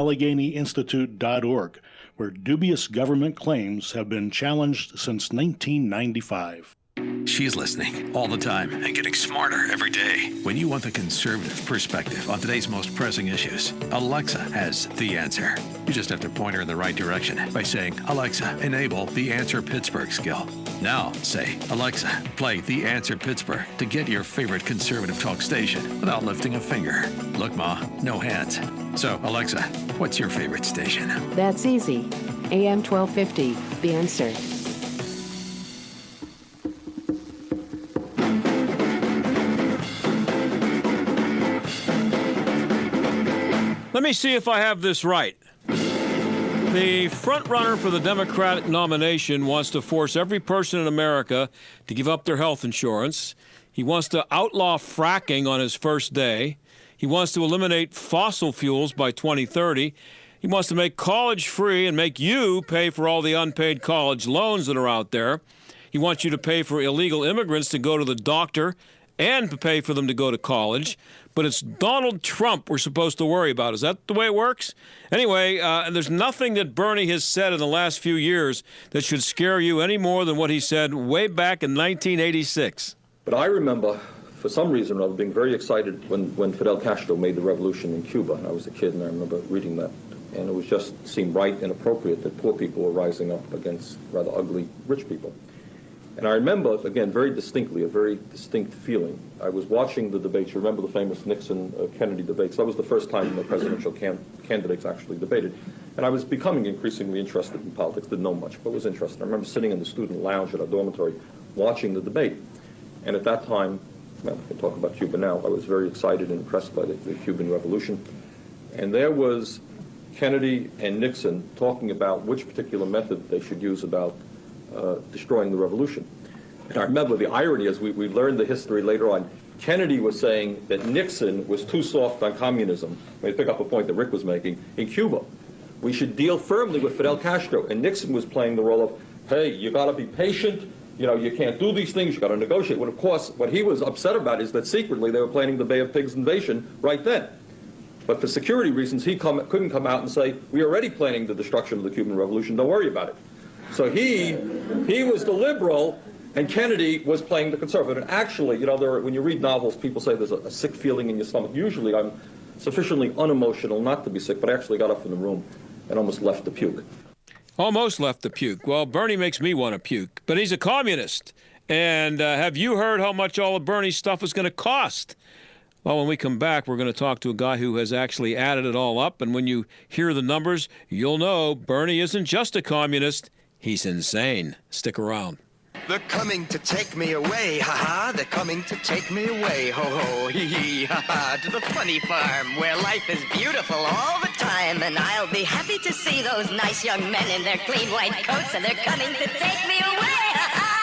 AlleghenyInstitute.org, where dubious government claims have been challenged since 1995. She's listening all the time and getting smarter every day. When you want the conservative perspective on today's most pressing issues, Alexa has the answer. You just have to point her in the right direction by saying, Alexa, enable the Answer Pittsburgh skill. Now say, Alexa, play the Answer Pittsburgh to get your favorite conservative talk station without lifting a finger. Look, Ma, no hands. So, Alexa, what's your favorite station? That's easy. AM 1250, The Answer. Let me see if I have this right. The frontrunner for the Democratic nomination wants to force every person in America to give up their health insurance. He wants to outlaw fracking on his first day. He wants to eliminate fossil fuels by 2030. He wants to make college free and make you pay for all the unpaid college loans that are out there. He wants you to pay for illegal immigrants to go to the doctor and to pay for them to go to college. But it's Donald Trump we're supposed to worry about. Is that the way it works? Anyway, there's nothing that Bernie has said in the last few years that should scare you any more than what he said way back in 1986. But I remember, for some reason or other, being very excited when Fidel Castro made the revolution in Cuba. And I was a kid, and I remember reading that. And it was just seemed right and appropriate that poor people were rising up against rather ugly rich people. And I remember, again, very distinctly, a very distinct feeling. I was watching the debates. You remember the famous Nixon-Kennedy debates. That was the first time the presidential candidates actually debated. And I was becoming increasingly interested in politics. Didn't know much, but was interested. I remember sitting in the student lounge at our dormitory watching the debate. And at that time, well, I can talk about Cuba now, I was very excited and impressed by the Cuban Revolution. And there was Kennedy and Nixon talking about which particular method they should use about destroying the revolution. And I remember the irony, as we learned the history later on, Kennedy was saying that Nixon was too soft on communism. Let me pick up a point that Rick was making. In Cuba, we should deal firmly with Fidel Castro. And Nixon was playing the role of, hey, you got to be patient. You know, you can't do these things. You got to negotiate. Well, of course, what he was upset about is that secretly they were planning the Bay of Pigs invasion right then. But for security reasons, he couldn't come out and say, we're already planning the destruction of the Cuban Revolution. Don't worry about it. So he was the liberal, and Kennedy was playing the conservative. And actually, you know, when you read novels, people say there's a sick feeling in your stomach. Usually I'm sufficiently unemotional not to be sick, but I actually got up in the room and almost left to puke. Almost left to puke. Well, Bernie makes me want to puke, but he's a communist. And have you heard how much all of Bernie's stuff is going to cost? Well, when we come back, we're going to talk to a guy who has actually added it all up. And when you hear the numbers, you'll know Bernie isn't just a communist. He's insane. Stick around. They're coming to take me away, ha-ha. They're coming to take me away, ho-ho, hee-hee, ha-ha. To the funny farm where life is beautiful all the time. And I'll be happy to see those nice young men in their clean white coats. And they're coming to take me away, ha-ha.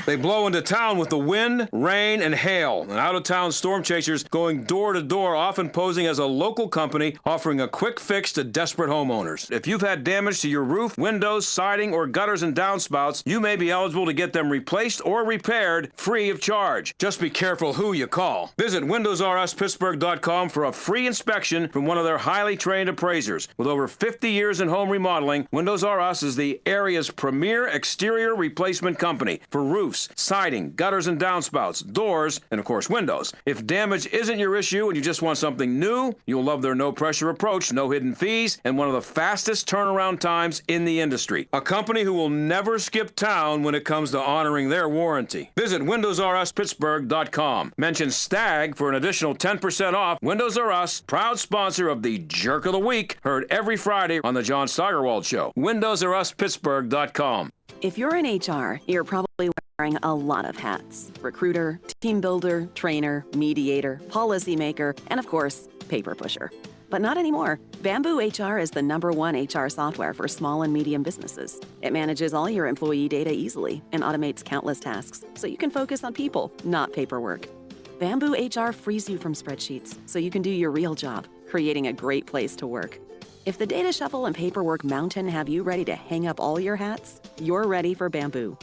They blow into town with the wind, rain, and hail. And out-of-town storm chasers going door to door, often posing as a local company offering a quick fix to desperate homeowners. If you've had damage to your roof, windows, siding, or gutters and downspouts, you may be eligible to get them replaced or repaired free of charge. Just be careful who you call. Visit WindowsRUsPittsburgh.com for a free inspection from one of their highly trained appraisers. With over 50 years in home remodeling, Windows R Us is the area's premier exterior replacement company for roofs, siding, gutters and downspouts, doors, and of course windows. If damage isn't your issue and you just want something new, you'll love their no-pressure approach, no hidden fees, and one of the fastest turnaround times in the industry. A company who will never skip town when it comes to honoring their warranty. Visit WindowsRUsPittsburgh.com. Mention STAG for an additional 10% off. Windows R Us, proud sponsor of the Jerk of the Week, heard every Friday on the John Steigerwald Show. WindowsRUsPittsburgh.com. If you're in HR, you're probably wearing a lot of hats. Recruiter, team builder, trainer, mediator, policymaker, and of course, paper pusher. But not anymore. Bamboo HR is the #1 HR software for small and medium businesses. It manages all your employee data easily and automates countless tasks, so you can focus on people, not paperwork. Bamboo HR frees you from spreadsheets, so you can do your real job, creating a great place to work. If the data shuffle and paperwork mountain have you ready to hang up all your hats, you're ready for Bamboo.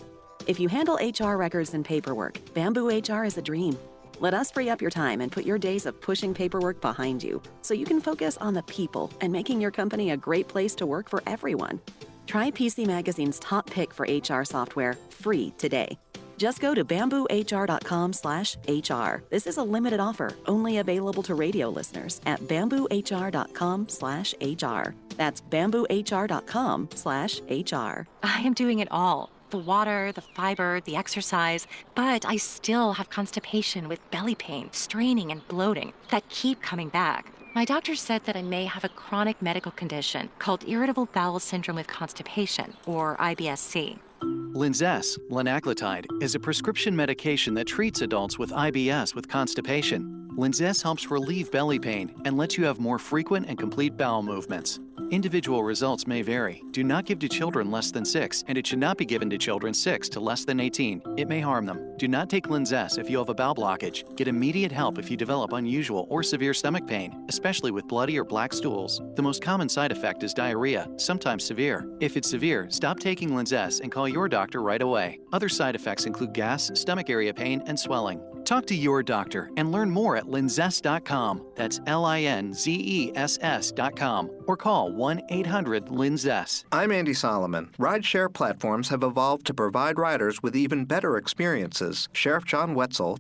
If you handle HR records and paperwork, Bamboo HR is a dream. Let us free up your time and put your days of pushing paperwork behind you so you can focus on the people and making your company a great place to work for everyone. Try PC Magazine's top pick for HR software free today. Just go to bamboohr.com/HR. This is a limited offer, only available to radio listeners at bamboohr.com/HR. That's bamboohr.com/HR. I am doing it all. The water, the fiber, the exercise, but I still have constipation with belly pain, straining, and bloating that keep coming back. My doctor said that I may have a chronic medical condition called irritable bowel syndrome with constipation, or IBS-C. Linzess, linaclotide, is a prescription medication that treats adults with IBS with constipation. Linzess helps relieve belly pain and lets you have more frequent and complete bowel movements. Individual results may vary. Do not give to children less than 6, and it should not be given to children 6 to less than 18. It may harm them. Do not take Linzess if you have a bowel blockage. Get immediate help if you develop unusual or severe stomach pain, especially with bloody or black stools. The most common side effect is diarrhea, sometimes severe. If it's severe, stop taking Linzess and call your doctor right away. Other side effects include gas, stomach area pain, and swelling. Talk to your doctor and learn more at linzess.com. That's LINZESS.com, or call 1-800-LINZESS. I'm Andy Solomon. Rideshare platforms have evolved to provide riders with even better experiences. Sheriff John Wetzel,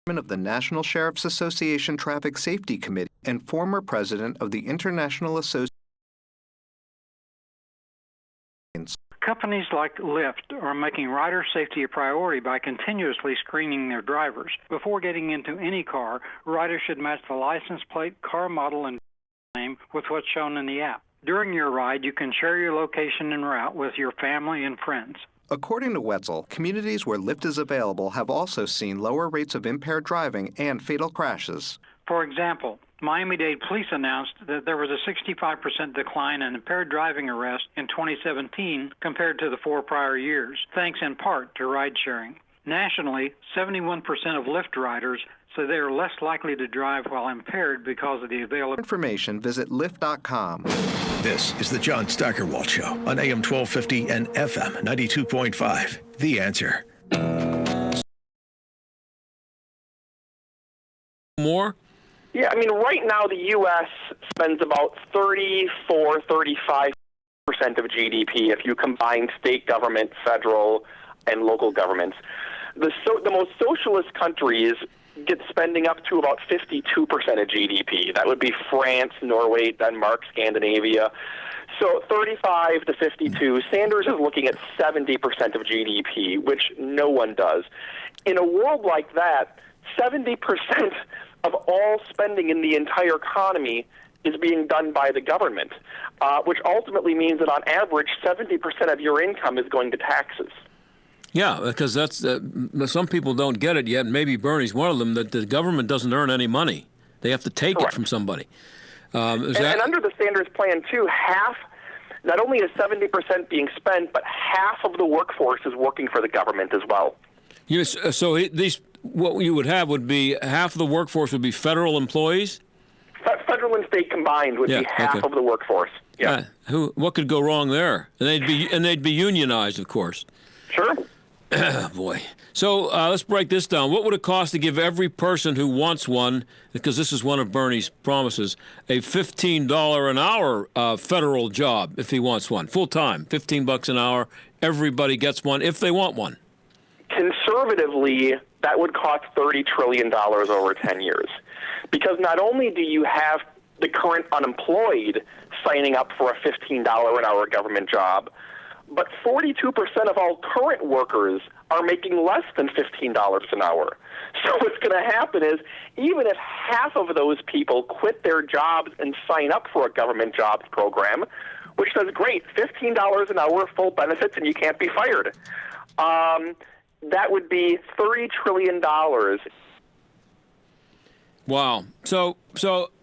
chairman of the National Sheriff's Association Traffic Safety Committee and former president of the International Association. Companies like Lyft are making rider safety a priority by continuously screening their drivers. Before getting into any car, riders should match the license plate, car model, and name with what's shown in the app. During your ride, you can share your location and route with your family and friends. According to Wetzel, communities where Lyft is available have also seen lower rates of impaired driving and fatal crashes. For example, Miami-Dade police announced that there was a 65% decline in impaired driving arrests in 2017 compared to the 4 prior years, thanks in part to ride-sharing. Nationally, 71% of Lyft riders say they are less likely to drive while impaired because of the available information. Visit Lyft.com. This is the John Steigerwald Show on AM 1250 and FM 92.5. The Answer. More? Yeah, I mean, right now the U.S. spends about 35% of GDP if you combine state government, federal, and local governments. The most socialist countries get spending up to about 52% of GDP. That would be France, Norway, Denmark, Scandinavia. So 35 to 52. Sanders is looking at 70% of GDP, which no one does. In a world like that, 70% of all spending in the entire economy is being done by the government, which ultimately means that on average, 70% of your income is going to taxes. Yeah, because that's some people don't get it yet, and maybe Bernie's one of them, that the government doesn't earn any money. They have to take it from somebody. And under the Sanders plan, too, not only is 70% being spent, but half of the workforce is working for the government as well. Yes, so what you would have would be half of the workforce would be federal employees? Federal and state combined would be half of the workforce. Yeah. What could go wrong there? And they'd be unionized, of course. Sure. Boy. So let's break this down. What would it cost to give every person who wants one, because this is one of Bernie's promises, a $15 an hour federal job if he wants one, full time, $15 an hour? Everybody gets one if they want one. Conservatively, that would cost $30 trillion over 10 years. Because not only do you have the current unemployed signing up for a $15 an hour government job, but 42% of all current workers are making less than $15 an hour. So what's going to happen is, even if half of those people quit their jobs and sign up for a government jobs program, which says, great, $15 an hour, full benefits, and you can't be fired, that would be $30 trillion. Wow. So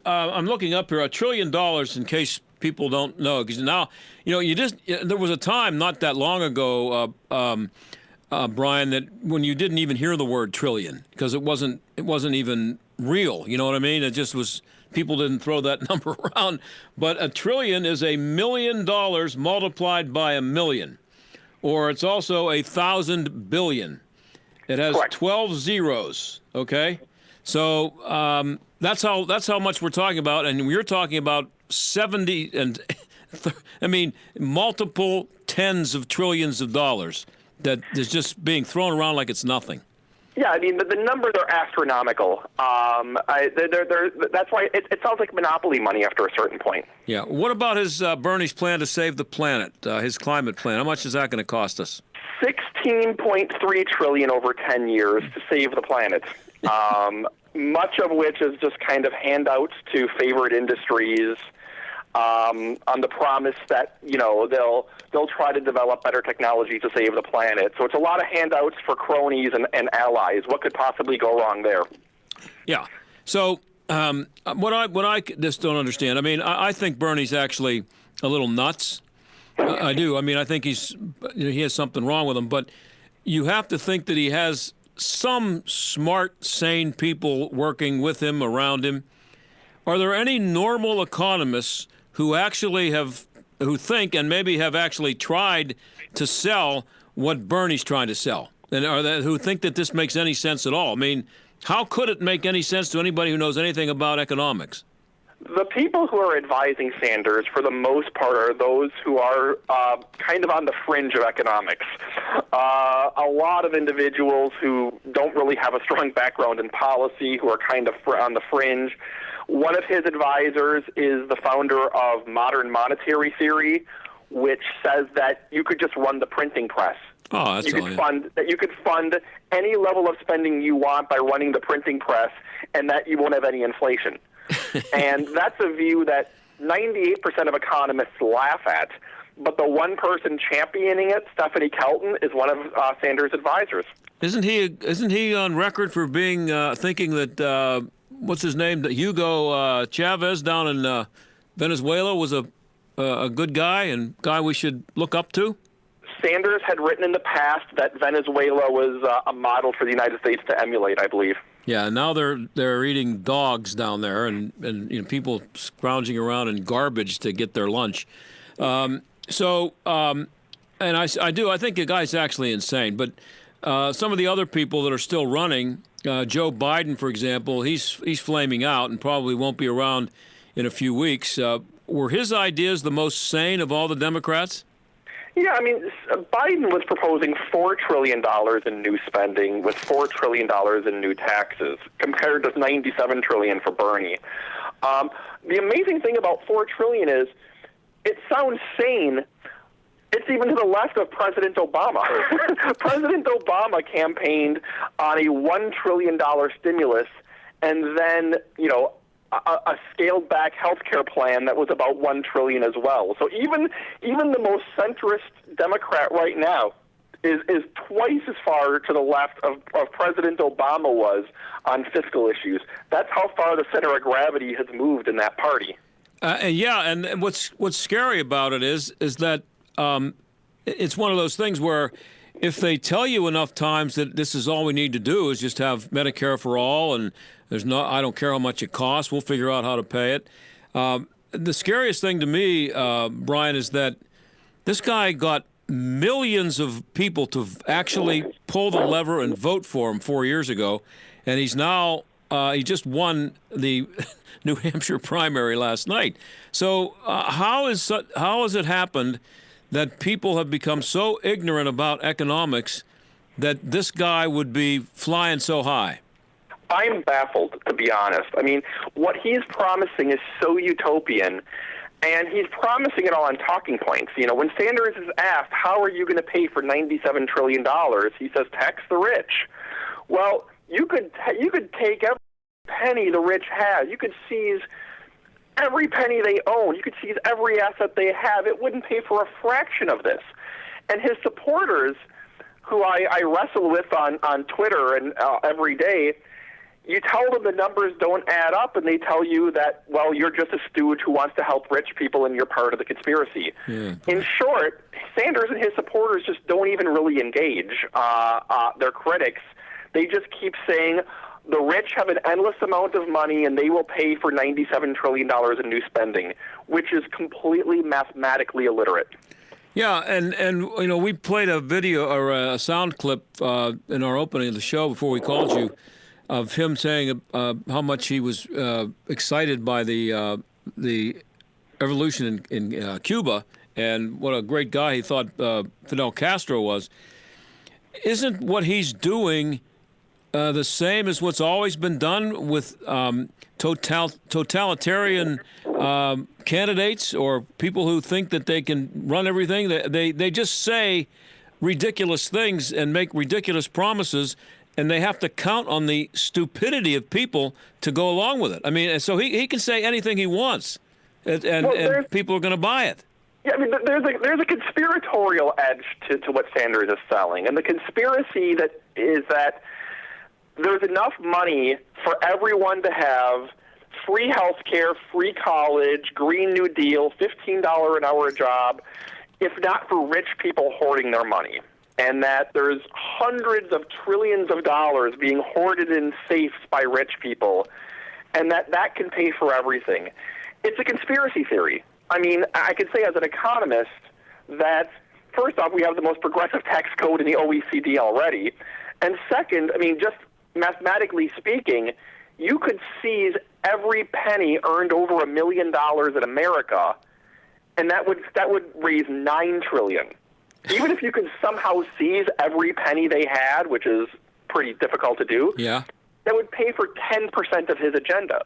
I'm looking up here, $1 trillion, in case people don't know, because now, there was a time not that long ago, Brian, that when you didn't even hear the word trillion, because it wasn't even real. You know what I mean? It just was, people didn't throw that number around. But $1 trillion is $1 million multiplied by 1 million, or it's also 1,000 billion. It has Correct. 12 zeros. Okay, so that's how much we're talking about, and we're talking about 70 and I mean multiple tens of trillions of dollars that is just being thrown around like it's nothing. Yeah, I mean, the numbers are astronomical. That's why it sounds like monopoly money after a certain point. Yeah. What about his Bernie's plan to save the planet, his climate plan? How much is that going to cost us? $16.3 trillion over 10 years to save the planet. Much of which is just kind of handouts to favored industries on the promise that, you know, they'll try to develop better technology to save the planet. So it's a lot of handouts for cronies and allies. What could possibly go wrong there? Yeah. So what I just don't understand, I mean, I think Bernie's actually a little nuts. I do. I mean, I think he has something wrong with him. But you have to think that he has some smart, sane people working with him, around him. Are there any normal economists who actually who think and maybe have actually tried to sell what Bernie's trying to sell, and who think that this makes any sense at all? I mean, how could it make any sense to anybody who knows anything about economics? The people who are advising Sanders, for the most part, are those who are kind of on the fringe of economics. A lot of individuals who don't really have a strong background in policy, who are kind of on the fringe. One of his advisors is the founder of modern monetary theory, which says that you could just run the printing press. Oh, that's you could fund any level of spending you want by running the printing press, and that you won't have any inflation. And that's a view that 98% of economists laugh at. But the one person championing it, Stephanie Kelton, is one of Sanders' advisors. Isn't he on record for being thinking that what's his name, that Hugo Chavez down in Venezuela was a good guy and guy we should look up to? Sanders had written in the past that Venezuela was a model for the United States to emulate, I believe. Yeah, now they're eating dogs down there, and you know, people scrounging around in garbage to get their lunch. And I think the guy's actually insane. But some of the other people that are still running, Joe Biden, for example, he's flaming out and probably won't be around in a few weeks. Were his ideas the most sane of all the Democrats? Yeah, I mean, Biden was proposing $4 trillion in new spending with $4 trillion in new taxes, compared to $97 trillion for Bernie. The amazing thing about $4 trillion is it sounds sane. It's even to the left of President Obama. President Obama campaigned on a $1 trillion stimulus and then, you know, a scaled-back healthcare plan that was about $1 trillion as well. So even the most centrist Democrat right now is twice as far to the left of President Obama was on fiscal issues. That's how far the center of gravity has moved in that party. And what's scary about it is that it's one of those things where if they tell you enough times that this is all we need to do is just have Medicare for all and I don't care how much it costs, we'll figure out how to pay it. The scariest thing to me, Brian, is that this guy got millions of people to actually pull the lever and vote for him 4 years ago, and he's now he just won the New Hampshire primary last night. So how has it happened that people have become so ignorant about economics that this guy would be flying so high? I'm baffled, to be honest. I mean, what he's promising is so utopian, and he's promising it all on talking points. You know, when Sanders is asked, how are you going to pay for $97 trillion, he says, tax the rich. Well, you could take every penny the rich have. You could seize every penny they own. You could seize every asset they have. It wouldn't pay for a fraction of this. And his supporters, who I wrestle with on Twitter and every day, you tell them the numbers don't add up, and they tell you that, well, you're just a stooge who wants to help rich people and you're part of the conspiracy. Yeah. In short, Sanders and his supporters just don't even really engage their critics. They just keep saying the rich have an endless amount of money and they will pay for $97 trillion in new spending, which is completely mathematically illiterate. Yeah, and you know, we played a video or a sound clip in our opening of the show before we called you of him saying how much he was excited by the revolution in Cuba and what a great guy he thought Fidel Castro was. Isn't what he's doing the same as what's always been done with totalitarian candidates or people who think that they can run everything? They just say ridiculous things and make ridiculous promises, and they have to count on the stupidity of people to go along with it. I mean, so he can say anything he wants, and people are going to buy it. Yeah, I mean, there's a conspiratorial edge to what Sanders is selling, and the conspiracy that is that there's enough money for everyone to have free health care, free college, Green New Deal, $15 an hour job, if not for rich people hoarding their money. And that there's hundreds of trillions of dollars being hoarded in safes by rich people, and that can pay for everything. It's a conspiracy theory. I mean, I could say as an economist that, first off, we have the most progressive tax code in the OECD already. And second, I mean, just mathematically speaking, you could seize every penny earned over $1 million in America, and that would raise $9 trillion. Even if you could somehow seize every penny they had, which is pretty difficult to do, that would pay for 10% of his agenda.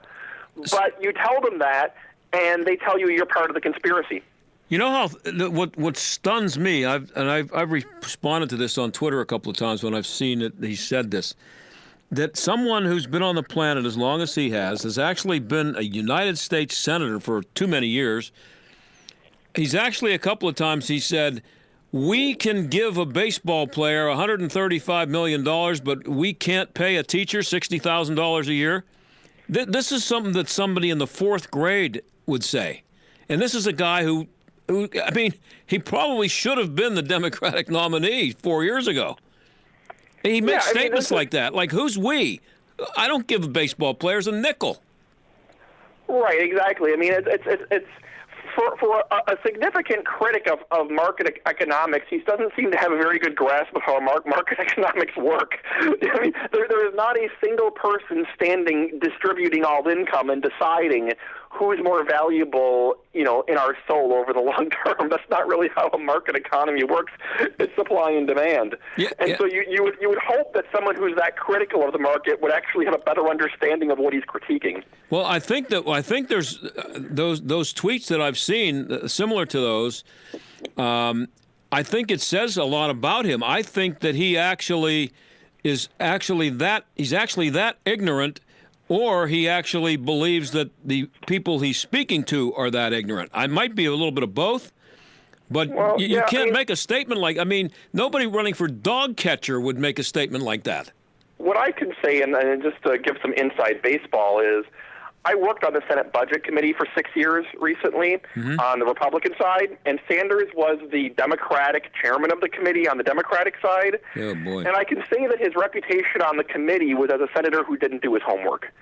But you tell them that, and they tell you you're part of the conspiracy. You know how what stuns me? I've responded to this on Twitter a couple of times when I've seen it. He said this, that someone who's been on the planet as long as he has actually been a United States senator for too many years. He's actually a couple of times he said, we can give a baseball player $135 million, but we can't pay a teacher $60,000 a year. This is something that somebody in the fourth grade would say. And this is a guy who I mean, he probably should have been the Democratic nominee 4 years ago. He makes statements like that. Like, who's we? I don't give baseball players a nickel. Right, exactly. I mean, it's for a significant critic of market economics, he doesn't seem to have a very good grasp of how market economics work. I mean, there is not a single person distributing all income and deciding who's more valuable, in our soul over the long term. That's not really how a market economy works. It's supply and demand. So you would hope that someone who's that critical of the market would actually have a better understanding of what he's critiquing. Well, I think there's those tweets that I've seen similar to those. I think it says a lot about him. I think that he's actually that ignorant, or he actually believes that the people he's speaking to are that ignorant. I might be a little bit of both, but you can't make a statement like, nobody running for dog catcher would make a statement like that. What I can say, and just to give some inside baseball, is I worked on the Senate Budget Committee for 6 years recently on the Republican side, and Sanders was the Democratic chairman of the committee on the Democratic side. Oh, boy. And I can say that his reputation on the committee was as a senator who didn't do his homework.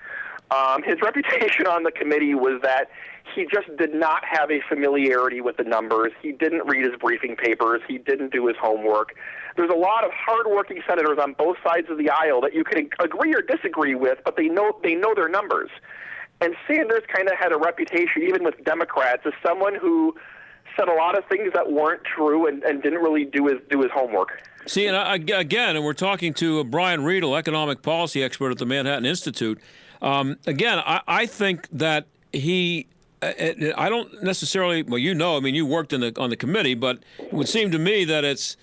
His reputation on the committee was that he just did not have a familiarity with the numbers. He didn't read his briefing papers. He didn't do his homework. There's a lot of hardworking senators on both sides of the aisle that you can agree or disagree with, but they know their numbers. And Sanders kind of had a reputation, even with Democrats, as someone who said a lot of things that weren't true and didn't really do his homework. See, and and we're talking to Brian Riedl, economic policy expert at the Manhattan Institute. I think that I don't necessarily, you worked on the committee, but it would seem to me that it's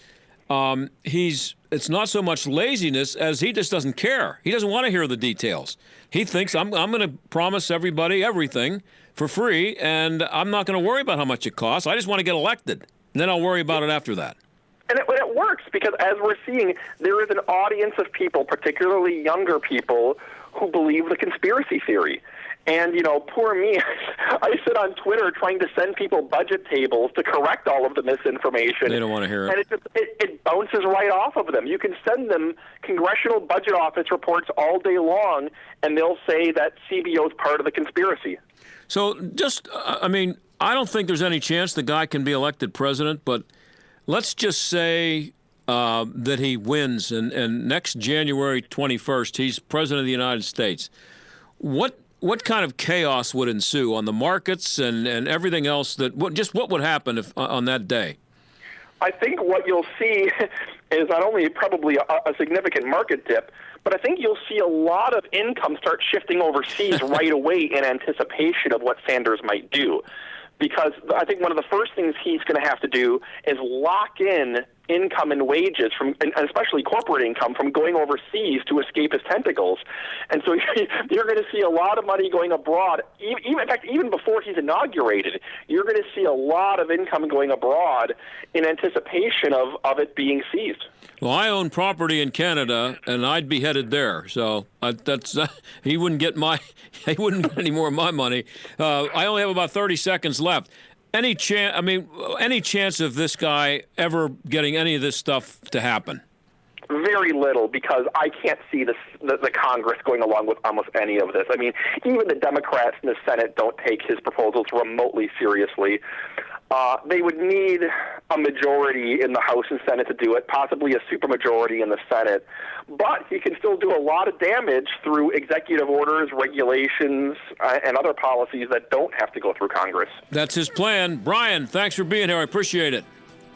not so much laziness as he just doesn't care. He doesn't want to hear the details. He thinks I'm going to promise everybody everything for free, and I'm not going to worry about how much it costs. I just want to get elected, and then I'll worry about it after that. And it works because, as we're seeing, there is an audience of people, particularly younger people, who believe the conspiracy theory. And, poor me, I sit on Twitter trying to send people budget tables to correct all of the misinformation. They don't want to hear it. And it bounces right off of them. You can send them Congressional Budget Office reports all day long, and they'll say that CBO is part of the conspiracy. So I don't think there's any chance the guy can be elected president, but let's just say that he wins, and next January 21st, he's president of the United States. What kind of chaos would ensue on the markets and everything else? What would happen on that day? I think what you'll see is not only probably a significant market dip, but I think you'll see a lot of income start shifting overseas right away in anticipation of what Sanders might do. Because I think one of the first things he's going to have to do is lock in income and wages, and especially corporate income, from going overseas to escape his tentacles. And so you're going to see a lot of money going abroad. In fact, even before he's inaugurated, you're going to see a lot of income going abroad in anticipation of it being seized. Well, I own property in Canada, and I'd be headed there. So he wouldn't get any more of my money. I only have about 30 seconds left. Any chance of this guy ever getting any of this stuff to happen? Very little, because I can't see the Congress going along with almost any of this. I mean, even the Democrats in the Senate don't take his proposals remotely seriously. They would need a majority in the House and Senate to do it, possibly a supermajority in the Senate. But he can still do a lot of damage through executive orders, regulations, and other policies that don't have to go through Congress. That's his plan. Brian, thanks for being here. I appreciate it.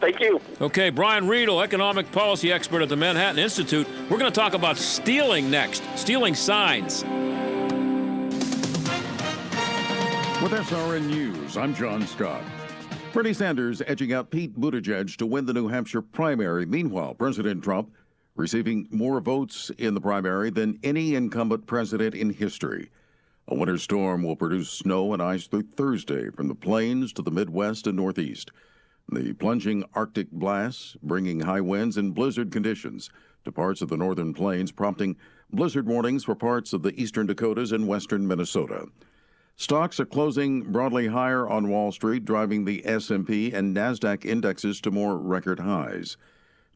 Thank you. Okay, Brian Riedl, economic policy expert at the Manhattan Institute. We're going to talk about stealing next, stealing signs. With SRN News, I'm John Scott. Bernie Sanders edging out Pete Buttigieg to win the New Hampshire primary. Meanwhile, President Trump receiving more votes in the primary than any incumbent president in history. A winter storm will produce snow and ice through Thursday from the plains to the Midwest and Northeast. The plunging Arctic blasts bringing high winds and blizzard conditions to parts of the northern plains, prompting blizzard warnings for parts of the eastern Dakotas and western Minnesota. Stocks are closing broadly higher on Wall Street, driving the S&P and NASDAQ indexes to more record highs.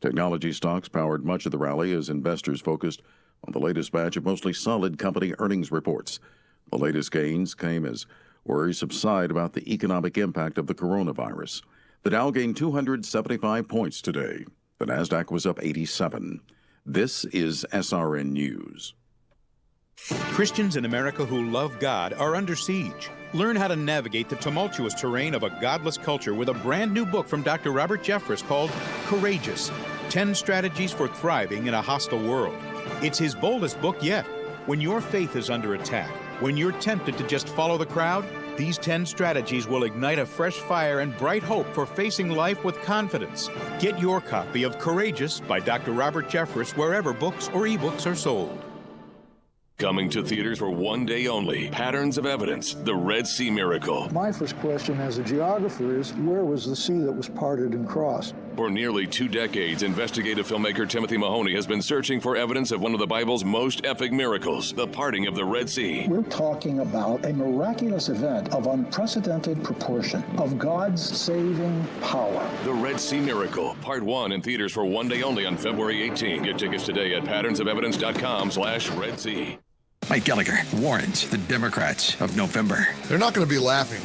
Technology stocks powered much of the rally as investors focused on the latest batch of mostly solid company earnings reports. The latest gains came as worries subside about the economic impact of the coronavirus. The Dow gained 275 points today. The NASDAQ was up 87. This is SRN News. Christians in America who love God are under siege. Learn how to navigate the tumultuous terrain of a godless culture with a brand new book from Dr. Robert Jeffress called Courageous: 10 Strategies for Thriving in a Hostile World. It's his boldest book yet. When your faith is under attack, when you're tempted to just follow the crowd, these 10 strategies will ignite a fresh fire and bright hope for facing life with confidence. Get your copy of Courageous by Dr. Robert Jeffress wherever books or ebooks are sold. Coming to theaters for one day only, Patterns of Evidence, the Red Sea Miracle. My first question as a geographer is, where was the sea that was parted and crossed? For nearly 2 decades, investigative filmmaker Timothy Mahoney has been searching for evidence of one of the Bible's most epic miracles, the parting of the Red Sea. We're talking about a miraculous event of unprecedented proportion, of God's saving power. The Red Sea Miracle, Part 1 in theaters for one day only on February 18. Get tickets today at patternsofevidence.com/Red Sea. Mike Gallagher warns the Democrats of November. They're not going to be laughing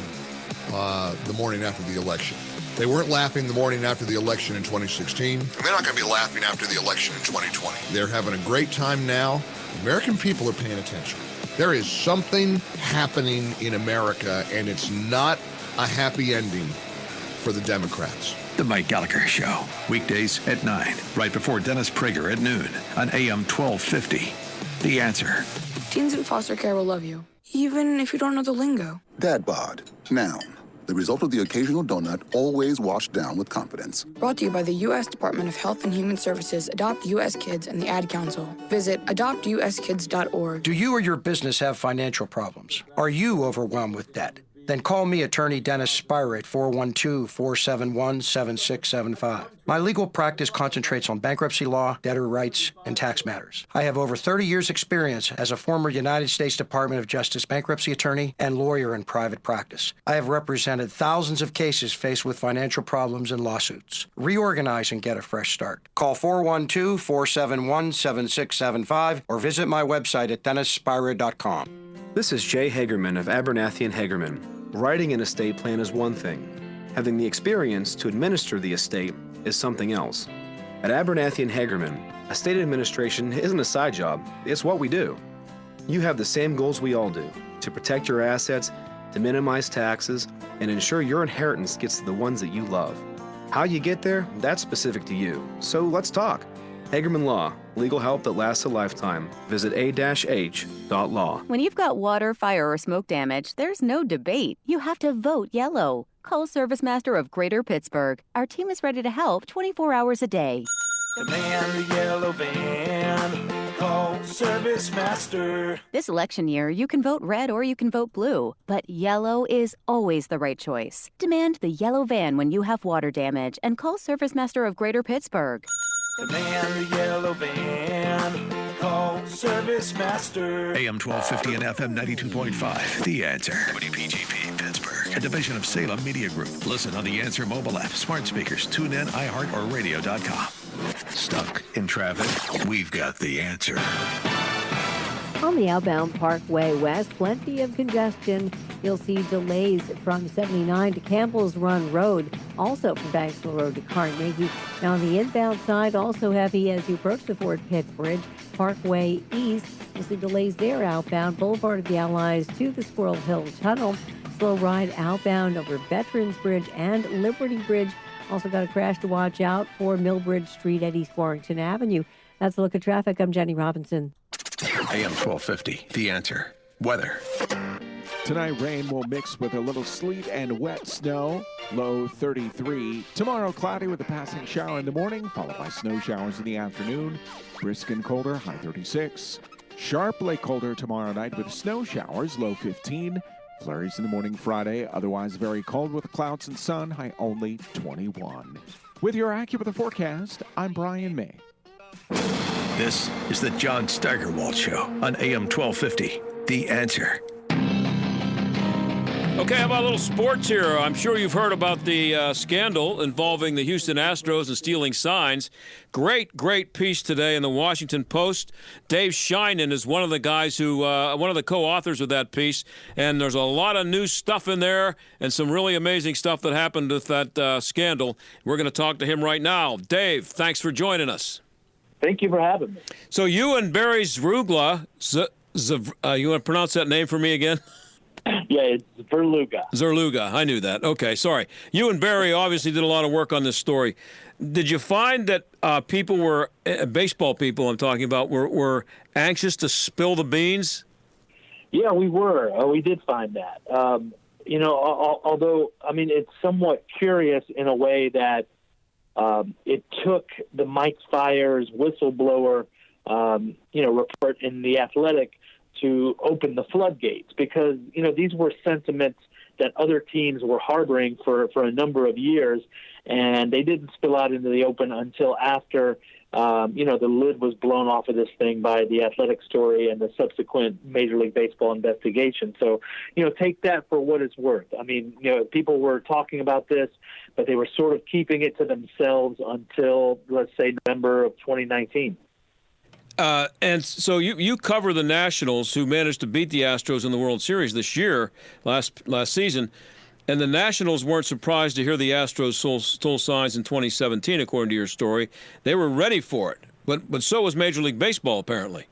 the morning after the election. They weren't laughing the morning after the election in 2016. And they're not going to be laughing after the election in 2020. They're having a great time now. The American people are paying attention. There is something happening in America, and it's not a happy ending for the Democrats. The Mike Gallagher Show, weekdays at 9, right before Dennis Prager at noon on AM 1250. The Answer. Teens in foster care will love you, even if you don't know the lingo. Dad bod, noun. The result of the occasional donut, always washed down with confidence. Brought to you by the U.S. Department of Health and Human Services, Adopt U.S. Kids, and the Ad Council. Visit adoptuskids.org. Do you or your business have financial problems? Are you overwhelmed with debt? Then call me, attorney Dennis Spire, at 412-471-7675. My legal practice concentrates on bankruptcy law, debtor rights, and tax matters. I have over 30 years' experience as a former United States Department of Justice bankruptcy attorney and lawyer in private practice. I have represented thousands of cases faced with financial problems and lawsuits. Reorganize and get a fresh start. Call 412-471-7675 or visit my website at dennisspira.com. This is Jay Hagerman of Abernathy & Hagerman. Writing an estate plan is one thing. Having the experience to administer the estate is something else. At Abernathy and Hagerman, estate administration isn't a side job, it's what we do. You have the same goals we all do, to protect your assets, to minimize taxes, and ensure your inheritance gets to the ones that you love. How you get there, that's specific to you. So let's talk. Hagerman Law, legal help that lasts a lifetime. Visit a-h.law. When you've got water, fire, or smoke damage, there's no debate. You have to vote yellow. Call Service Master of Greater Pittsburgh. Our team is ready to help 24 hours a day. Demand the yellow van. Call Service Master. This election year, you can vote red or you can vote blue, but yellow is always the right choice. Demand the yellow van when you have water damage and call Service Master of Greater Pittsburgh. Demand the yellow van. Call Service Master. AM 1250 and FM 92.5. The Answer. WPGP Pittsburgh. A division of Salem Media Group. Listen on the Answer mobile app, smart speakers, TuneIn, iHeart, or radio.com. Stuck in traffic? We've got the answer. On the outbound Parkway West, plenty of congestion. You'll see delays from 79 to Campbell's Run Road, also from Banksville Road to Carnegie. Now on the inbound side, also heavy as you approach the Fort Pitt Bridge. Parkway East, you'll see delays there outbound. Boulevard of the Allies to the Squirrel Hill Tunnel. Slow ride outbound over Veterans Bridge and Liberty Bridge. Also got a crash to watch out for Millbridge Street at East Warrington Avenue. That's a look at traffic. I'm Jenny Robinson. AM 1250. The Answer. Weather. Tonight, rain will mix with a little sleet and wet snow. Low 33. Tomorrow, cloudy with a passing shower in the morning, followed by snow showers in the afternoon. Brisk and colder, high 36. Sharply colder tomorrow night with snow showers, low 15. Flurries in the morning Friday, otherwise very cold with clouds and sun, high only 21. With your AccuWeather forecast, I'm Brian May. This is the John Steigerwald Show on AM 1250. The Answer. Okay, how about a little sports here? I'm sure you've heard about the scandal involving the Houston Astros and stealing signs. Great piece today in the Washington Post. Dave Sheinin is one of the guys who, one of the co-authors of that piece, and there's a lot of new stuff in there and some really amazing stuff that happened with that scandal. We're going to talk to him right now. Dave, thanks for joining us. Thank you for having me. So you and Barry Zrugla, you want to pronounce that name for me again? Yeah, it's Zerluga. I knew that. Okay, sorry. You and Barry obviously did a lot of work on this story. Did you find that people were, baseball people I'm talking about, were anxious to spill the beans? Yeah, we were. We did find that. Although, I mean, it's somewhat curious in a way that it took the Mike Fiers whistleblower, report in The Athletic to open the floodgates, because these were sentiments that other teams were harboring for a number of years, and they didn't spill out into the open until after the lid was blown off of this thing by the Athletic story and the subsequent Major League Baseball investigation. So take that for what it's worth. I mean, people were talking about this, but they were sort of keeping it to themselves until, let's say, November of 2019. And so you cover the Nationals, who managed to beat the Astros in the World Series this year, last season, and the Nationals weren't surprised to hear the Astros stole signs in 2017, according to your story. They were ready for it, but so was Major League Baseball, apparently.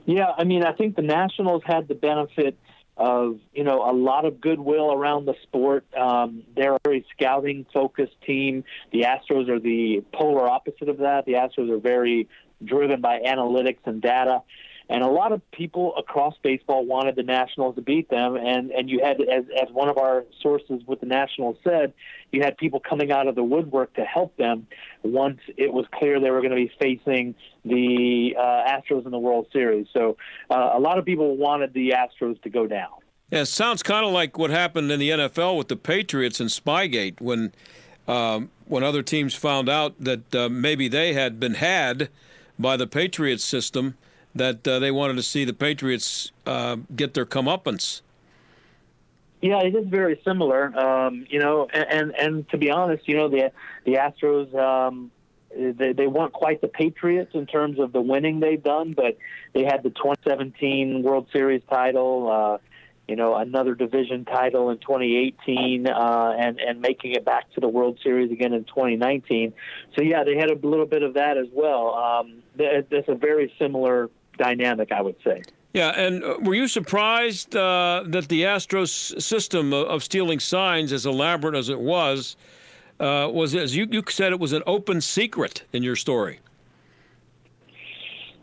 Yeah, I mean, I think the Nationals had the benefit of, a lot of goodwill around the sport. They're a very scouting-focused team. The Astros are the polar opposite of that. The Astros are very driven by analytics and data. And a lot of people across baseball wanted the Nationals to beat them. And you had, as one of our sources with the Nationals said, you had people coming out of the woodwork to help them once it was clear they were going to be facing the Astros in the World Series. So a lot of people wanted the Astros to go down. Yeah, it sounds kind of like what happened in the NFL with the Patriots and Spygate when other teams found out that maybe they had been had by the Patriots system, that they wanted to see the Patriots get their comeuppance. Yeah, it is very similar, and to be honest, the Astros, they weren't quite the Patriots in terms of the winning they've done, but they had the 2017 World Series title. another division title in 2018 and making it back to the World Series again in 2019. So, yeah, they had a little bit of that as well. It's a very similar dynamic, I would say. Yeah, and were you surprised that the Astros system of stealing signs, as elaborate as it was, as you said, it was an open secret in your story?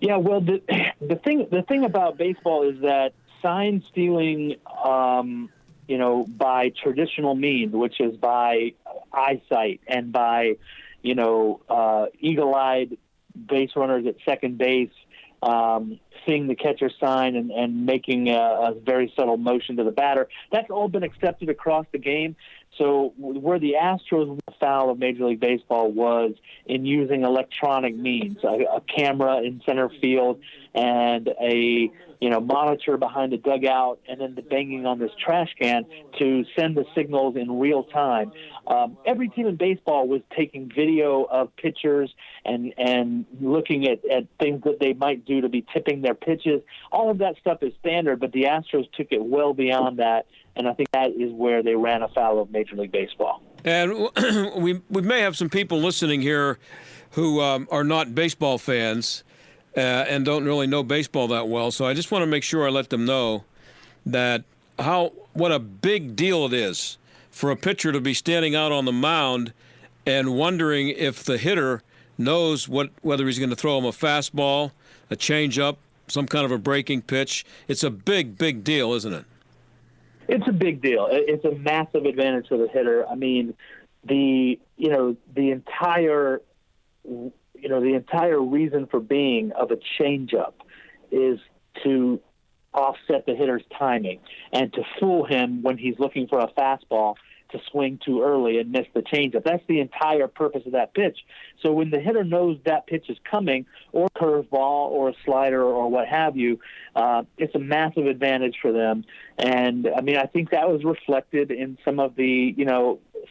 Yeah, well, the thing about baseball is that sign stealing, by traditional means, which is by eyesight and by, eagle-eyed base runners at second base, seeing the catcher's sign and making a very subtle motion to the batter. That's all been accepted across the game. So where the Astros went foul of Major League Baseball was in using electronic means, a camera in center field and a monitor behind the dugout, and then the banging on this trash can to send the signals in real time. Every team in baseball was taking video of pitchers and looking at things that they might do to be tipping their pitches. All of that stuff is standard, but the Astros took it well beyond that, and I think that is where they ran afoul of Major League Baseball. And we may have some people listening here who are not baseball fans and don't really know baseball that well. So I just want to make sure I let them know that what a big deal it is for a pitcher to be standing out on the mound and wondering if the hitter knows whether he's going to throw him a fastball, a changeup, some kind of a breaking pitch. It's a big, big deal, isn't it? It's a big deal. It's a massive advantage for the hitter. I mean, the entire reason for being of a changeup is to offset the hitter's timing and to fool him when he's looking for a fastball to swing too early and miss the changeup. That's the entire purpose of that pitch. So when the hitter knows that pitch is coming, or a curveball or a slider or what have you, it's a massive advantage for them. And, I mean, I think that was reflected in some of the,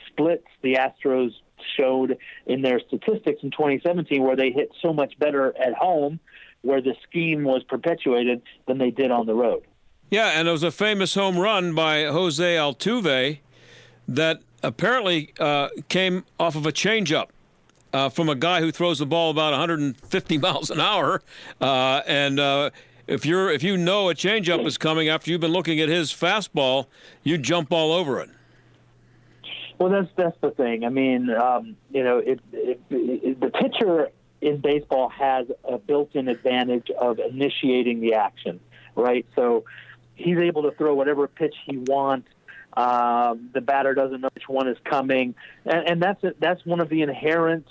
splits the Astros showed in their statistics in 2017, where they hit so much better at home, where the scheme was perpetuated, than they did on the road. Yeah, and there was a famous home run by Jose Altuve that apparently came off of a changeup from a guy who throws the ball about 150 miles an hour. If you know a changeup is coming after you've been looking at his fastball, you jump all over it. Well, that's the thing. I mean, the pitcher in baseball has a built-in advantage of initiating the action, right? So he's able to throw whatever pitch he wants. The batter doesn't know which one is coming, and that's one of the inherent,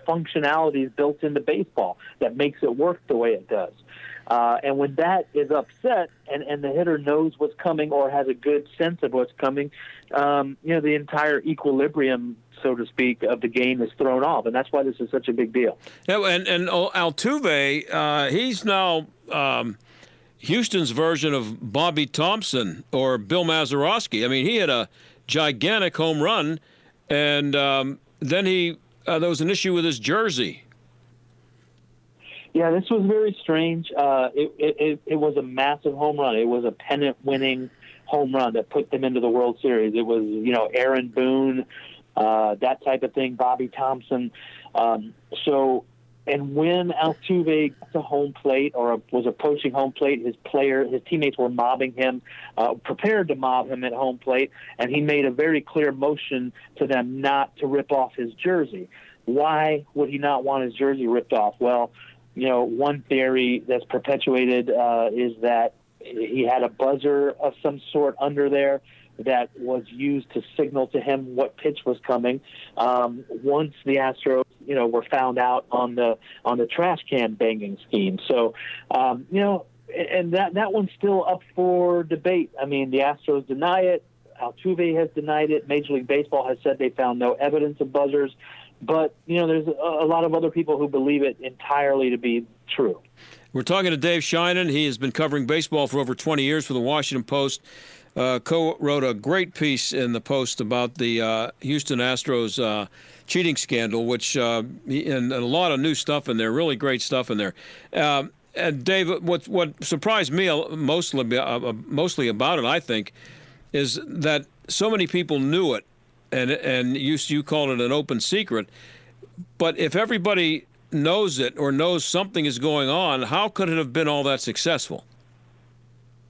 functionalities built into baseball that makes it work the way it does. And when that is upset and the hitter knows what's coming or has a good sense of what's coming, the entire equilibrium, so to speak, of the game is thrown off. And that's why this is such a big deal. Yeah, and Altuve, he's now Houston's version of Bobby Thompson or Bill Mazeroski. I mean, he had a gigantic home run, and then there was an issue with his jersey. Yeah, this was very strange. It was a massive home run. It was a pennant-winning home run that put them into the World Series. It was, Aaron Boone, that type of thing, Bobby Thompson. And when Altuve got to home plate or was approaching home plate, his teammates were mobbing him, prepared to mob him at home plate, and he made a very clear motion to them not to rip off his jersey. Why would he not want his jersey ripped off? Well, one theory that's perpetuated is that he had a buzzer of some sort under there that was used to signal to him what pitch was coming. Once the Astros, were found out on the trash can banging scheme. So, and that one's still up for debate. I mean, the Astros deny it. Altuve has denied it. Major League Baseball has said they found no evidence of buzzers. But, there's a lot of other people who believe it entirely to be true. We're talking to Dave Sheinin. He has been covering baseball for over 20 years for the Washington Post. Co-wrote a great piece in the Post about the Houston Astros cheating scandal, which and a lot of new stuff in there, really great stuff in there. Dave, what surprised me mostly about it, I think, is that so many people knew it, and you called it an open secret. But if everybody knows it or knows something is going on, how could it have been all that successful?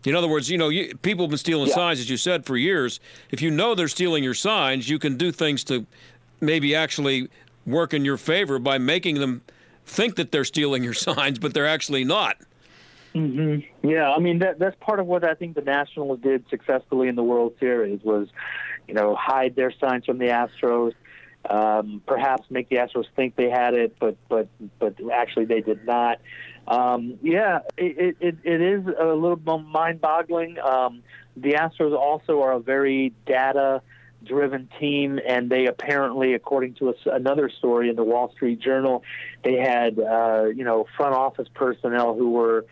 In other words, people have been stealing signs, as you said, for years. If you know they're stealing your signs, you can do things to maybe actually work in your favor by making them think that they're stealing your signs, but they're actually not. Mm-hmm. Yeah, I mean, that's part of what I think the Nationals did successfully in the World Series was, hide their signs from the Astros, perhaps make the Astros think they had it, but actually they did not. It is a little mind-boggling. The Astros also are a very data-driven team, and they apparently, according to another story in the Wall Street Journal, they had front office personnel who were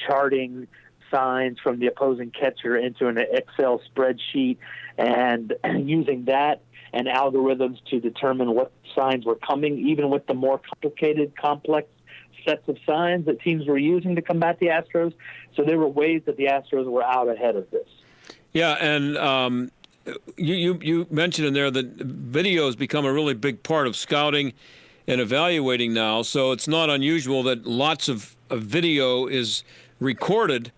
charting signs from the opposing catcher into an Excel spreadsheet and using that and algorithms to determine what signs were coming, even with the more complicated, complex sets of signs that teams were using to combat the Astros. So there were ways that the Astros were out ahead of this. Yeah, and you mentioned in there that video has become a really big part of scouting and evaluating now. So it's not unusual that lots of video is recorded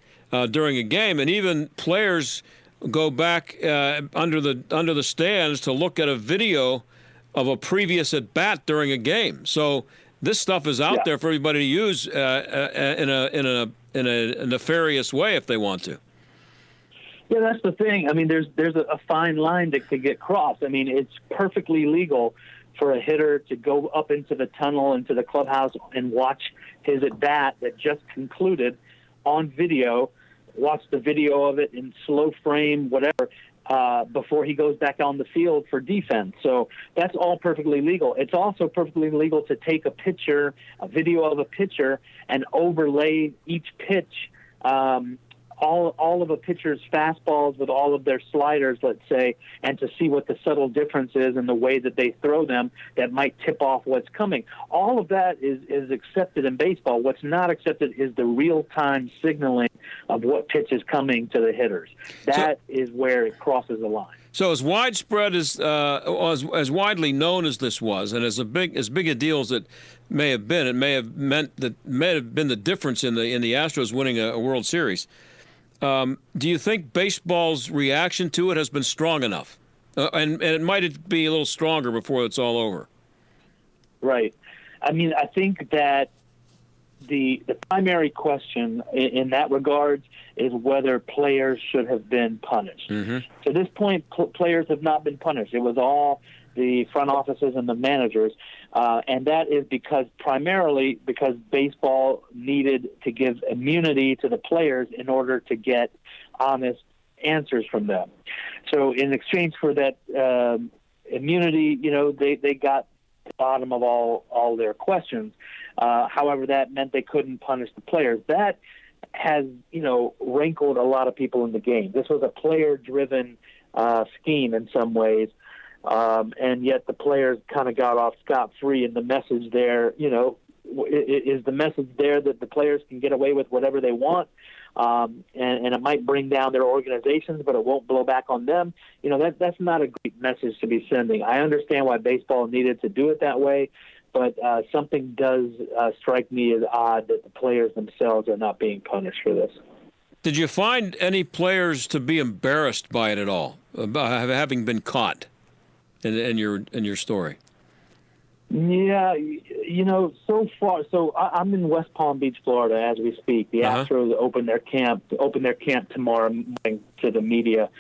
during a game, and even players go back under the stands to look at a video of a previous at bat during a game. So this stuff is out there for everybody to use in a nefarious way if they want to. Yeah, that's the thing. I mean, there's a fine line to get crossed. I mean, it's perfectly legal for a hitter to go up into the tunnel, into the clubhouse, and watch his at bat that just concluded on video. Watch the video of it in slow frame, whatever, before he goes back on the field for defense. So that's all perfectly legal. It's also perfectly legal to take a video of a pitcher, and overlay each pitch, all of a pitcher's fastballs with all of their sliders, let's say, and to see what the subtle difference is in the way that they throw them that might tip off what's coming. All of that is accepted in baseball. What's not accepted is the real-time signaling of what pitch is coming to the hitters. That is where it crosses the line. So as widespread as widely known as this was, and as big a deal as it may have been, it may have been the difference in the Astros winning a World Series. Do you think baseball's reaction to it has been strong enough? And it might be a little stronger before it's all over. Right. I mean, I think that the primary question in that regard is whether players should have been punished. Mm-hmm. To this point, players have not been punished. It was all the front offices and the managers, and that is primarily because baseball needed to give immunity to the players in order to get honest answers from them. So in exchange for that immunity, they got the bottom of all their questions. However, that meant they couldn't punish the players. That has, rankled a lot of people in the game. This was a player-driven scheme in some ways. And yet the players kind of got off scot-free, and the message there, is the message there that the players can get away with whatever they want, and it might bring down their organizations, but it won't blow back on them. That's not a great message to be sending. I understand why baseball needed to do it that way, but something does strike me as odd that the players themselves are not being punished for this. Did you find any players to be embarrassed by it at all, having been caught? In your story? Yeah, so far. So I'm in West Palm Beach, Florida, as we speak. The Astros open their camp tomorrow morning to the media.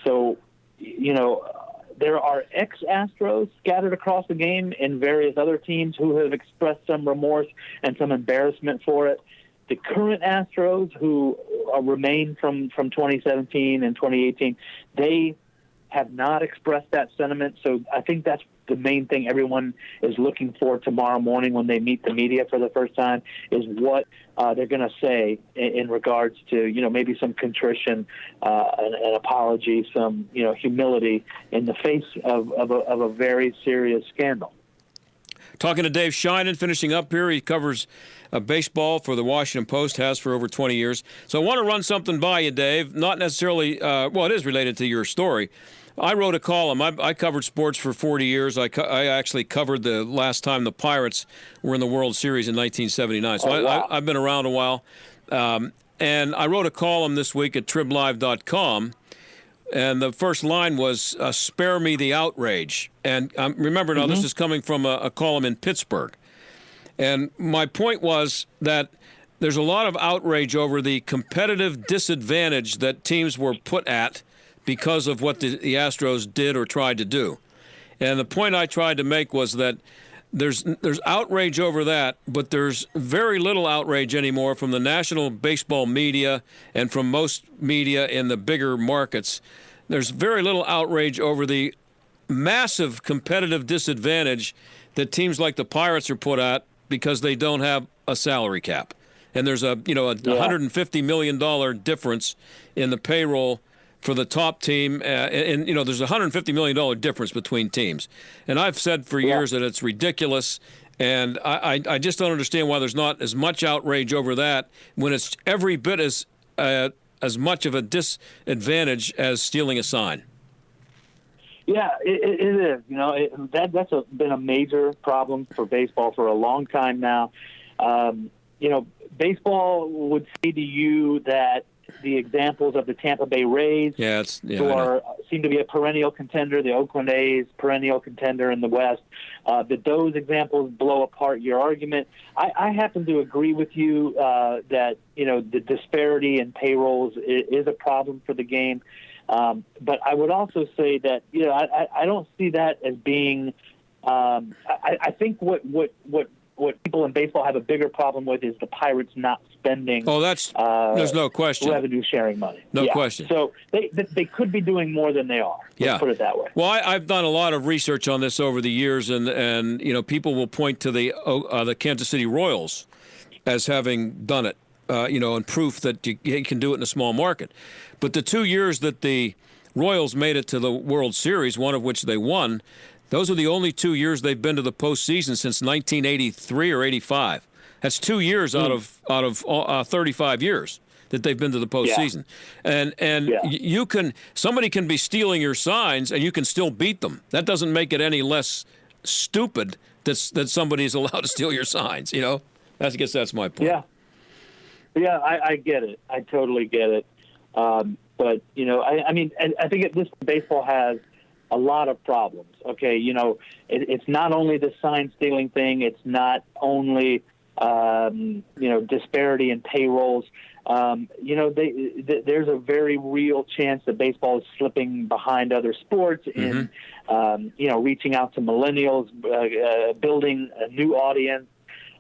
So there are ex-Astros scattered across the game in various other teams who have expressed some remorse and some embarrassment for it. The current Astros, who remain from 2017 and 2018, they have not expressed that sentiment. So I think that's the main thing everyone is looking for tomorrow morning when they meet the media for the first time, is what they're going to say in regards to, maybe some contrition, an apology, some, humility in the face of a very serious scandal. Talking to Dave Sheinin, finishing up here. He covers baseball for the Washington Post, has for over 20 years. So I want to run something by you, Dave, not necessarily, well, it is related to your story. I wrote a column. I covered sports for 40 years. I actually covered the last time the Pirates were in the World Series in 1979. So wow. I've been around a while. And I wrote a column this week at triblive.com. And the first line was, spare me the outrage. And remember now, this is coming from a column in Pittsburgh. And my point was that there's a lot of outrage over the competitive disadvantage that teams were put at because of what the Astros did or tried to do. And the point I tried to make was that there's outrage over that, but there's very little outrage anymore from the national baseball media and from most media in the bigger markets. There's very little outrage over the massive competitive disadvantage that teams like the Pirates are put at because they don't have a salary cap. And there's a $150 million difference in the payroll for the top team, and there's a $150 million difference between teams. And I've said for years that it's ridiculous, and I just don't understand why there's not as much outrage over that when it's every bit as much of a disadvantage as stealing a sign. Yeah, it is. That's been a major problem for baseball for a long time now. Baseball would say to you that the examples of the Tampa Bay Rays, who seem to be a perennial contender, the Oakland A's, perennial contender in the West, that those examples blow apart your argument. I happen to agree with you that the disparity in payrolls is a problem for the game. But I would also say that I don't see that as being. I think what people in baseball have a bigger problem with is the Pirates not spending. Oh, there's no question. Revenue sharing money. No question. So they could be doing more than they are. Let's put it that way. Well, I've done a lot of research on this over the years, and people will point to the Kansas City Royals as having done it, and proof that you can do it in a small market. But the 2 years that the Royals made it to the World Series, one of which they won, those are the only 2 years they've been to the postseason since 1983 or 85. That's 2 years out of 35 years that they've been to the postseason. And somebody can be stealing your signs and you can still beat them. That doesn't make it any less stupid that somebody is allowed to steal your signs. I guess that's my point. Yeah, I get it. I totally get it. But I think baseball has a lot of problems. Okay, it's not only the sign stealing thing. It's not only disparity in payrolls. There's a very real chance that baseball is slipping behind other sports in reaching out to millennials, building a new audience.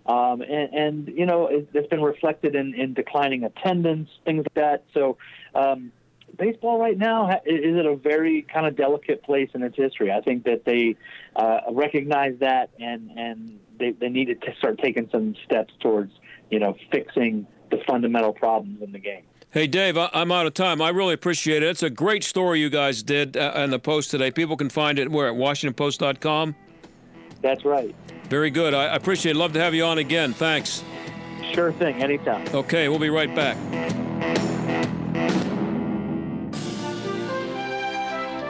It's been reflected in declining attendance, things like that. So baseball right now is at a very kind of delicate place in its history. I think that they recognize that, and they needed to start taking some steps towards, fixing the fundamental problems in the game. Hey, Dave, I'm out of time. I really appreciate it. It's a great story you guys did in the Post today. People can find it where, at WashingtonPost.com? That's right. Very good. I appreciate it. Love to have you on again. Thanks. Sure thing. Anytime. Okay, we'll be right back.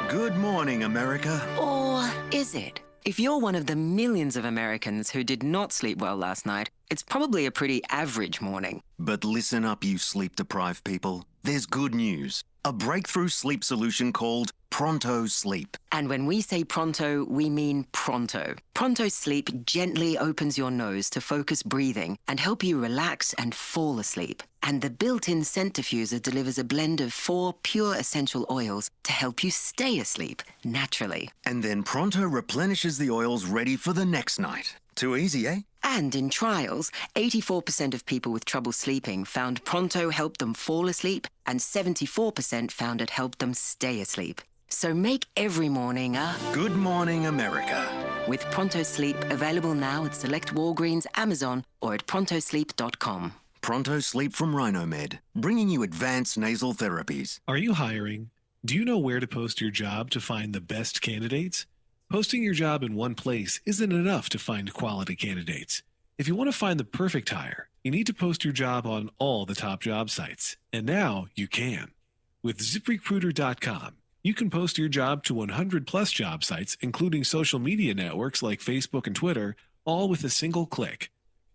Good morning, America. Or is it? If you're one of the millions of Americans who did not sleep well last night, it's probably a pretty average morning. But listen up, you sleep-deprived people. There's good news. A breakthrough sleep solution called Pronto Sleep. And when we say pronto, we mean pronto. Pronto Sleep gently opens your nose to focus breathing and help you relax and fall asleep. And the built-in scent diffuser delivers a blend of 4 pure essential oils to help you stay asleep naturally. And then Pronto replenishes the oils ready for the next night. Too easy, eh? And in trials, 84% of people with trouble sleeping found Pronto helped them fall asleep, and 74% found it helped them stay asleep. So make every morning a Good Morning America. With Pronto Sleep, available now at select Walgreens, Amazon, or at prontosleep.com. Pronto Sleep from Rhinomed, bringing you advanced nasal therapies. Are you hiring? Do you know where to post your job to find the best candidates? Posting your job in one place isn't enough to find quality candidates. If you want to find the perfect hire, you need to post your job on all the top job sites. And now you can. With ZipRecruiter.com, you can post your job to 100 plus job sites, including social media networks like Facebook and Twitter, all with a single click.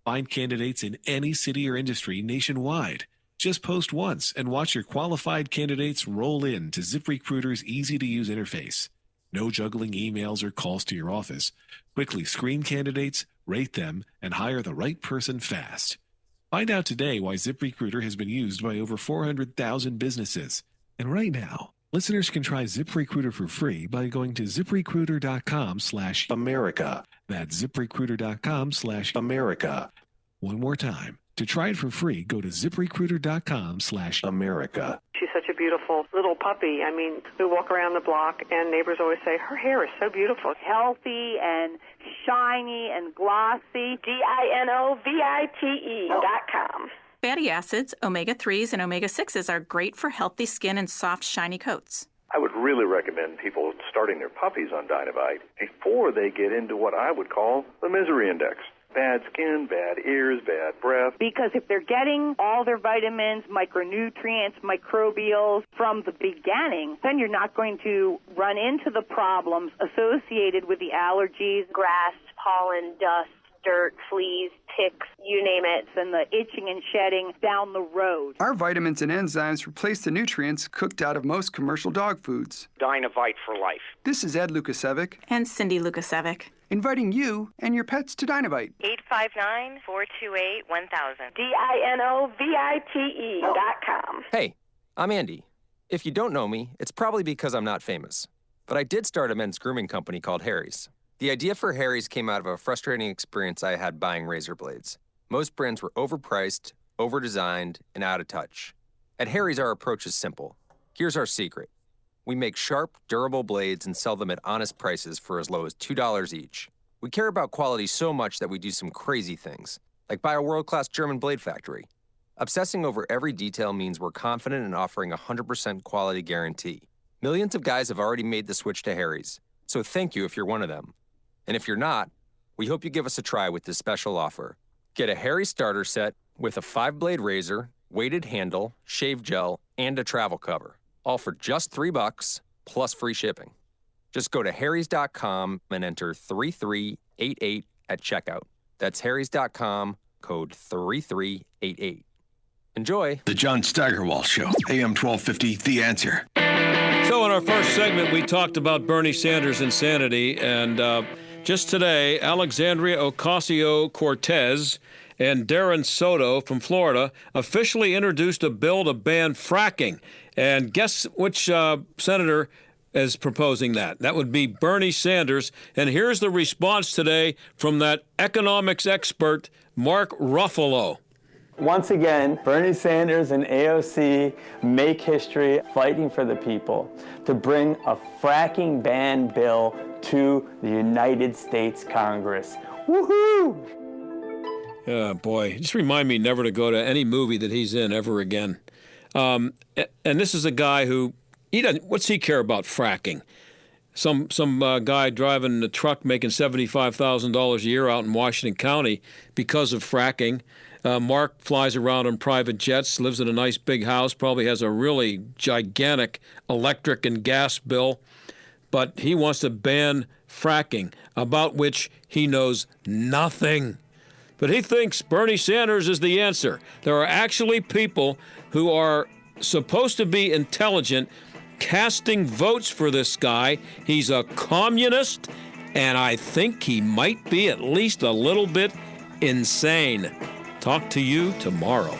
Find candidates in any city or industry nationwide. Just post once and watch your qualified candidates roll in to ZipRecruiter's easy-to-use interface. No juggling emails or calls to your office. Quickly screen candidates, rate them, and hire the right person fast. Find out today why ZipRecruiter has been used by over 400,000 businesses. And right now, listeners can try ZipRecruiter for free by going to ZipRecruiter.com/America. That's ZipRecruiter.com/America. One more time. To try it for free, go to ZipRecruiter.com/America. She's such a beautiful little puppy. I mean, we walk around the block and neighbors always say, her hair is so beautiful. Healthy and shiny and glossy. DINOVITE.com. Fatty acids, omega-3s, and omega-6s are great for healthy skin and soft, shiny coats. I would really recommend people starting their puppies on Dynavite before they get into what I would call the misery index. Bad skin, bad ears, bad breath. Because if they're getting all their vitamins, micronutrients, microbials from the beginning, then you're not going to run into the problems associated with the allergies, grass, pollen, dust, dirt, fleas, ticks, you name it. And the itching and shedding down the road. Our vitamins and enzymes replace the nutrients cooked out of most commercial dog foods. Dynavite for life. This is Ed Lukasevic. And Cindy Lukasevic. Inviting you and your pets to Dynavite. 859-428-1000. DINOVITE.com. Hey, I'm Andy. If you don't know me, it's probably because I'm not famous. But I did start a men's grooming company called Harry's. The idea for Harry's came out of a frustrating experience I had buying razor blades. Most brands were overpriced, overdesigned, and out of touch. At Harry's, our approach is simple. Here's our secret. We make sharp, durable blades and sell them at honest prices for as low as $2 each. We care about quality so much that we do some crazy things, like buy a world-class German blade factory. Obsessing over every detail means we're confident in offering a 100% quality guarantee. Millions of guys have already made the switch to Harry's, so thank you if you're one of them. And if you're not, we hope you give us a try with this special offer. Get a Harry's starter set with a 5-blade razor, weighted handle, shave gel, and a travel cover. All for just $3 plus free shipping. Just go to harrys.com and enter 3388 at checkout. That's harrys.com, code 3388. Enjoy. The John Steigerwald Show, AM 1250, The Answer. So in our first segment, we talked about Bernie Sanders' insanity, and just today, Alexandria Ocasio-Cortez and Darren Soto from Florida officially introduced a bill to ban fracking. And guess which senator is proposing that? That would be Bernie Sanders. And here's the response today from that economics expert, Mark Ruffalo. Once again, Bernie Sanders and AOC make history fighting for the people to bring a fracking ban bill to the United States Congress. Woohoo! Oh, boy. Just remind me never to go to any movie that he's in ever again. And this is a guy who, what's he care about fracking? Some guy driving a truck making $75,000 a year out in Washington County because of fracking. Mark flies around on private jets, lives in a nice big house, probably has a really gigantic electric and gas bill. But he wants to ban fracking, about which he knows nothing. But he thinks Bernie Sanders is the answer. There are actually people who are supposed to be intelligent casting votes for this guy. He's a communist, and I think he might be at least a little bit insane. Talk to you tomorrow.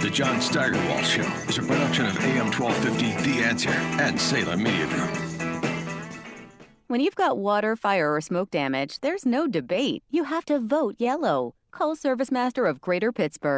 The John Steigerwald Show is a production of AM 1250, The Answer, and Salem Media Group. When you've got water, fire, or smoke damage, there's no debate. You have to vote yellow. Call ServiceMaster of Greater Pittsburgh.